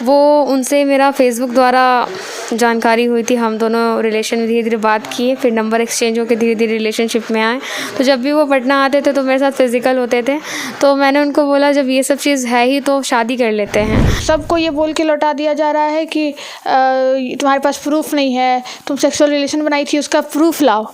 वो उनसे मेरा फेसबुक द्वारा जानकारी हुई थी। हम दोनों रिलेशन में धीरे धीरे बात किए, फिर नंबर एक्सचेंज होकर धीरे धीरे रिलेशनशिप में आए। तो जब भी वो पटना आते थे तो मेरे साथ फिज़िकल होते थे। तो मैंने उनको बोला जब ये सब चीज़ है ही तो शादी कर लेते हैं। सबको ये बोल के लौटा दिया जा रहा है कि तुम्हारे पास प्रूफ नहीं है, तुम सेक्सुअल रिलेशन बनाई थी उसका प्रूफ लाओ।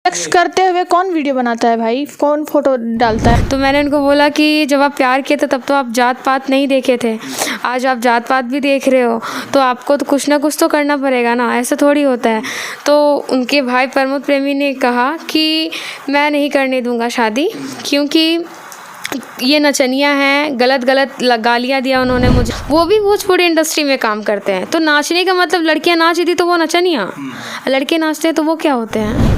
सेक्स करते हुए कौन वीडियो बनाता है भाई, कौन फोटो डालता है? तो मैंने उनको बोला कि जब आप प्यार किए थे तब तो आप जात पात नहीं देखे थे, आज आप जात पात भी देख रहे हो तो आपको तो कुछ ना कुछ तो करना पड़ेगा ना, ऐसा थोड़ी होता है। तो उनके भाई प्रमोद प्रेमी ने कहा कि मैं नहीं करने दूंगा शादी, क्योंकि ये नचनिया हैं, गलत गलत गालियाँ दिया उन्होंने मुझे। वो भी भोजपुरी इंडस्ट्री में काम करते हैं, तो नाचने का मतलब लड़कियाँ नाच रही थी तो वो नचनिया, लड़के नाचते हैं तो वो क्या होते हैं?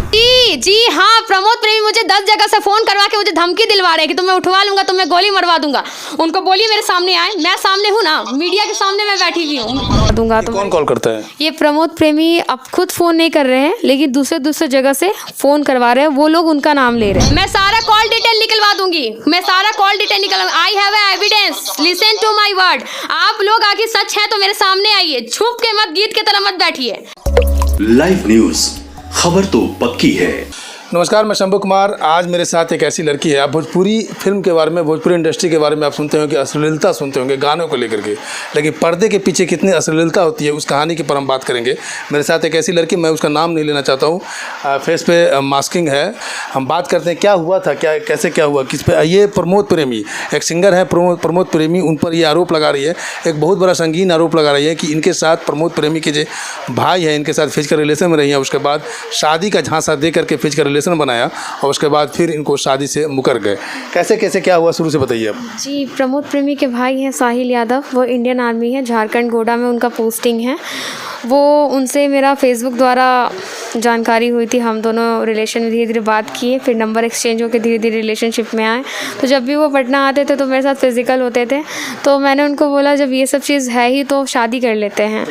जी हाँ, प्रमोद प्रेमी मुझे 10 जगह से फ़ोन करवा के मुझे धमकी दिलवा रहे हैं कि तुम्हें उठवा लूँगा, तुम्हें गोली मरवा दूंगा। उनको बोलिए मेरे सामने आए, मैं सामने हूँ ना, मीडिया के सामने मैं बैठी हुई हूँ। दूंगा तो कौन कॉल करता है? ये प्रमोद प्रेमी अब खुद फ़ोन नहीं कर रहे हैं, लेकिन दूसरे जगह से फ़ोन करवा रहे हैं, वो लोग उनका नाम ले रहे हैं। मैं सारा कॉल डिटेल निकलवा दूंगी, मैं सारा कॉल डिटेल निकल, I have evidence, listen to my word. आप लोग आगे सच है तो मेरे सामने आइए, छुप के मत, गीत की तरह मत बैठिए। लाइव न्यूज, खबर तो पक्की है। नमस्कार, मैं शंभू कुमार। आज मेरे साथ एक ऐसी लड़की है। आप भोजपुरी फिल्म के बारे में, भोजपुरी इंडस्ट्री के बारे में आप सुनते होंगे, अश्लीलता सुनते होंगे गानों को लेकर के, लेकिन पर्दे के पीछे कितनी अश्लीलता होती है उस कहानी की पर हम बात करेंगे। मेरे साथ एक ऐसी लड़की, मैं उसका नाम नहीं लेना चाहता हूँ, फेस पे मास्किंग है। हम बात करते हैं क्या हुआ था, कैसे क्या हुआ, किस पे। ये प्रमोद प्रेमी एक सिंगर है, प्रमोद प्रेमी, उन पर ये आरोप लगा रही है, एक बहुत बड़ा संगीन आरोप लगा रही है कि इनके साथ प्रमोद प्रेमी के जो भाई है, इनके साथ फिजिकल रिलेशन में रही है, उसके बाद शादी का झांसा दे करके फिजिकल रिलेशन बनाया और उसके बाद फिर इनको शादी से मुकर गए। कैसे कैसे क्या हुआ, शुरू से बताइए आप। जी, प्रमोद प्रेमी के भाई हैं साहिल यादव, वो इंडियन आर्मी है, झारखंड गोडा में उनका पोस्टिंग है। वो उनसे मेरा फेसबुक द्वारा जानकारी हुई थी। हम दोनों रिलेशन में धीरे धीरे बात किए, फिर नंबर एक्सचेंज होकर धीरे धीरे रिलेशनशिप में आए। तो जब भी वो पटना आते थे तो मेरे साथ फिज़िकल होते थे। तो मैंने उनको बोला जब ये सब चीज़ है ही तो शादी कर लेते हैं।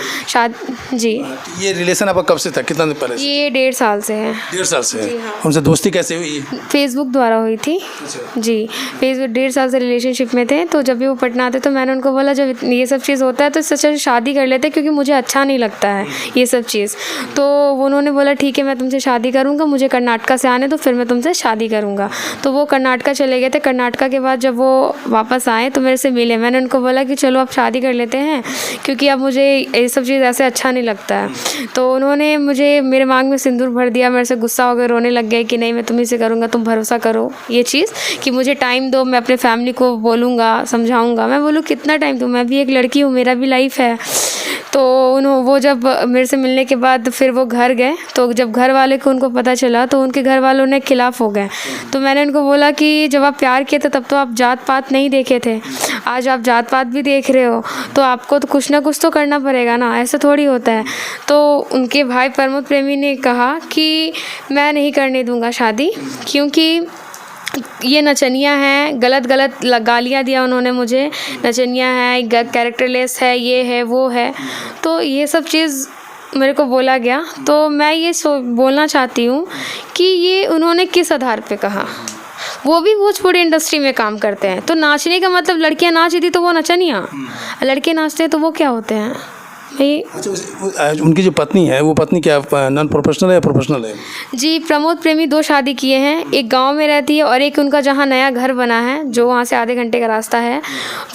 जी। ये रिलेशन आपका कब से था, कितना दिन पहले? ये 1.5 साल से है। 1.5 साल से है। हाँ। उनसे दोस्ती कैसे हुई? फेसबुक द्वारा हुई थी। जी, फेसबुक 1.5 साल से रिलेशनशिप में थे। तो जब भी वो पटना आते तो मैंने उनको बोला जब ये सब चीज़ होता है तो इससे अच्छा शादी कर लेते, क्योंकि मुझे अच्छा नहीं लगता है ये सब चीज़। तो उन्होंने बोला ठीक है मैं तुमसे शादी करूँगा, मुझे कर्नाटका से आने तो फिर मैं तुमसे शादी करूँगा। तो वो कर्नाटका चले गए थे। कर्नाटका के बाद जब वो वापस आए तो मेरे से मिले। मैंने उनको बोला कि चलो आप शादी कर लेते हैं, क्योंकि अब मुझे ये सब चीज़ ऐसे अच्छा नहीं लगता है। तो उन्होंने मुझे मेरे मांग में सिंदूर भर दिया, मेरे से गुस्सा हो गए, रोने लग गए कि नहीं मैं तुम्ही से करूँगा, तुम भरोसा करो ये चीज़ कि मुझे टाइम दो, मैं अपने फैमिली को बोलूँगा, समझाऊँगा। मैं बोलूँ कितना टाइम दूँ, मैं भी एक लड़की हूँ, मेरा भी लाइफ है। तो वो जब मेरे से मिलने के बाद फिर वो घर गए, तो जब घर वाले को उनको पता चला तो उनके घर वालों ने खिलाफ़ हो गए। तो मैंने उनको बोला कि जब आप प्यार किए थे तब तो आप जात पात नहीं देखे थे, आज आप जात पात भी देख रहे हो तो आपको तो कुछ ना कुछ तो करना पड़ेगा ना, ऐसा थोड़ी होता है। तो उनके भाई प्रमोद प्रेमी ने कहा कि मैं नहीं करने दूंगा शादी, क्योंकि ये नचनिया हैं, गलत गलत गालियाँ दिया उन्होंने मुझे, नचनिया है, कैरेक्टरलेस है, ये है वो है। तो ये सब चीज़ मेरे को बोला गया। तो मैं ये बोलना चाहती हूँ कि ये उन्होंने किस आधार पे कहा। वो भी भोजपुरी इंडस्ट्री में काम करते हैं, तो नाचने का मतलब लड़कियाँ नाच रही थी तो वो नचनिया, लड़के नाचते हैं तो वो क्या होते हैं भाई? उनकी जो पत्नी है वो पत्नी क्या नॉन प्रोफेशनल है या प्रोफेशनल है? जी, प्रमोद प्रेमी 2 शादी किए हैं, एक गांव में रहती है और एक उनका जहां नया घर बना है जो वहां से आधे घंटे का रास्ता है,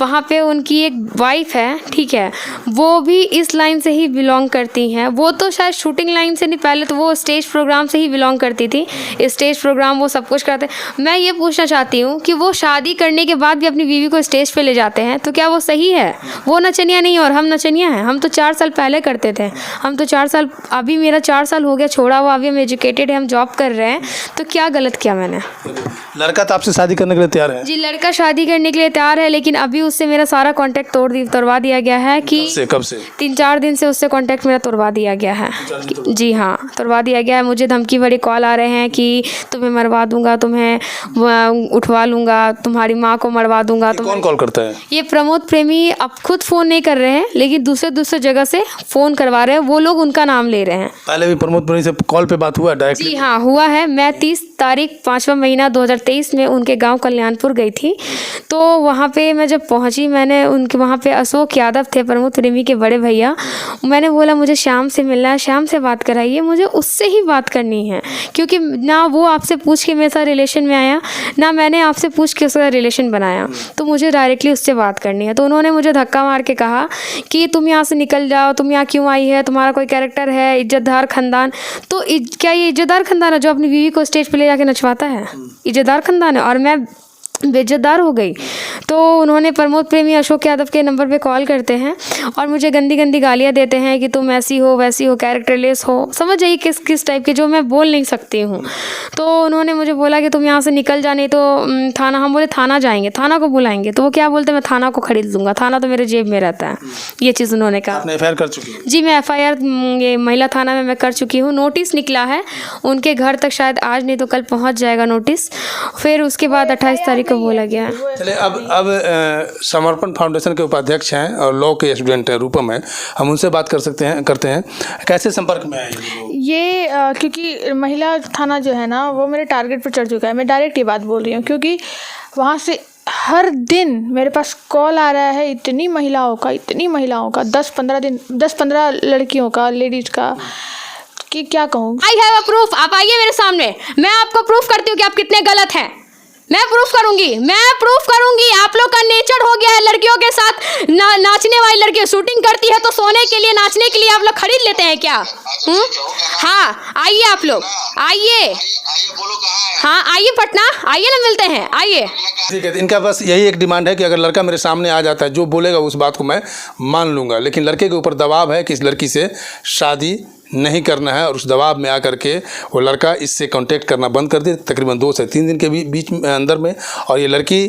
वहां पे उनकी एक वाइफ है, ठीक है। वो भी इस लाइन से ही बिलोंग करती हैं। वो तो शायद शूटिंग लाइन से नहीं, पहले तो वो स्टेज प्रोग्राम से ही बिलोंग करती थी, स्टेज प्रोग्राम वो सब कुछ करते। मैं ये पूछना चाहती हूँ कि वो शादी करने के बाद भी अपनी बीवी को स्टेज पर ले जाते हैं, तो क्या वो सही है? वो नचनिया नहीं और हम नचनिया हैं। हम तो 4 साल पहले करते थे, हम तो 4 साल, अभी मेरा 4 साल हो गया छोड़ा हुआ, अभी हम एजुकेटेड हैं, हम जॉब कर रहे हैं। तो क्या गलत किया मैंने? लड़का तो आपसे शादी करने के लिए तैयार है? जी, लड़का शादी करने के लिए तैयार है, लेकिन अभी उससे मेरा सारा कांटेक्ट तोड़वा दिया गया है। कि कब से? 3-4 दिन से उससे कांटेक्ट मेरा तोड़वा दिया गया है। जी हाँ, तोड़वा दिया गया है। मुझे धमकी भरे कॉल आ रहे हैं कि तुम्हें मरवा दूंगा, तुम्हें उठवा लूँगा, तुम्हारी माँ को मरवा दूंगा। कौन कॉल करता है? ये प्रमोद प्रेमी अब खुद फ़ोन नहीं कर रहे हैं, लेकिन दूसरे जगह जगह से फ़ोन करवा रहे हैं, वो लोग उनका नाम ले रहे हैं। पहले भी प्रमोद पुरी से कॉल पे बात हुआ डायरेक्टली? जी हाँ, हुआ है। मैं 30 तारीख 5वां महीना 2023 में उनके गांव कल्याणपुर गई थी। तो वहाँ पे मैं जब पहुँची, मैंने उनके वहाँ पे अशोक यादव थे, प्रमोद प्रेमी के बड़े भैया। मैंने बोला मुझे श्याम से मिलना है, श्याम से बात कराइए, मुझे उससे ही बात करनी है, क्योंकि ना वो आपसे पूछ के मेरे साथ रिलेशन में आया, ना मैंने आपसे पूछ के उसका रिलेशन बनाया, तो मुझे डायरेक्टली उससे बात करनी है। तो उन्होंने मुझे धक्का मार के कहा कि तुम यहाँ से निकल जाओ, तुम यहाँ क्यों आई है, तुम्हारा कोई कैरेक्टर है, इज्जतदार खानदान। तो क्या ये इज्जतदार खानदान है जो अपनी बीवी को स्टेज पे ले जाके नचवाता है? इज्जतदार खानदान है। और मैं बेइज्जतदार हो गई। तो उन्होंने प्रमोद प्रेमी अशोक यादव के नंबर पे कॉल करते हैं और मुझे गंदी गंदी गालियाँ देते हैं कि तुम ऐसी हो वैसी हो, कैरेक्टरलेस हो, समझ जाइए किस किस टाइप के, जो मैं बोल नहीं सकती हूँ। तो उन्होंने मुझे बोला कि तुम यहाँ से निकल जा, नहीं तो थाना। हम बोले थाना जाएंगे, थाना को बुलाएंगे। तो वो क्या बोलते, मैं थाना को खरीद लूँगा, थाना तो मेरे जेब में रहता है। ये चीज़ उन्होंने कहा। आपने एफआईआर कर चुकी है? जी, मैं एफआईआर ये महिला थाना में मैं कर चुकी हूँ। नोटिस निकला है उनके घर तक, शायद आज नहीं तो कल पहुँच जाएगा नोटिस। फिर उसके बाद 28 तारीख को बोला गया। चलिए, अब समर्पण फाउंडेशन के उपाध्यक्ष हैं और लॉ के स्टूडेंट हैं, रूपम है, हम उनसे बात करते हैं। कैसे संपर्क में आए ये क्योंकि महिला थाना जो है ना, वो मेरे टारगेट पर चढ़ चुका है। मैं डायरेक्ट ये बात बोल रही हूँ, क्योंकि वहाँ से हर दिन मेरे पास कॉल आ रहा है इतनी महिलाओं का 10-15 लड़कियों का, लेडीज़ का, कि क्या कहूँ। I have a proof. आप आइए मेरे सामने, मैं आपको प्रूफ करती हूँ कि आप कितने गलत हैं। मैं प्रूफ करूंगी। आप लोग का नेचर हो गया है लड़कियों के साथ नाचने वाली लड़की शूटिंग करती है तो सोने के लिए, नाचने के लिए आप लोग खरीद लेते हैं क्या? हाँ, आइए आप लोग, आइए। हाँ, आइए पटना, आइए ना, मिलते हैं, आइए। ठीक है, इनका बस यही एक डिमांड है कि अगर लड़का मेरे सामने आ जाता है, जो बोलेगा उस बात को मैं मान लूँगा, लेकिन लड़के के ऊपर दबाव है कि इस लड़की से शादी नहीं करना है, और उस दबाव में आकर के वो लड़का इससे कांटेक्ट करना बंद कर दे तकरीबन 2 से 3 दिन के बीच में अंदर में। और ये लड़की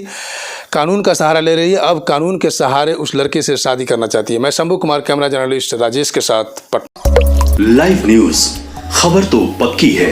कानून का सहारा ले रही है, अब कानून के सहारे उस लड़के से शादी करना चाहती है। मैं शंभू कुमार, कैमरा जर्नलिस्ट राजेश के साथ, पटना। लाइव न्यूज, खबर तो पक्की है।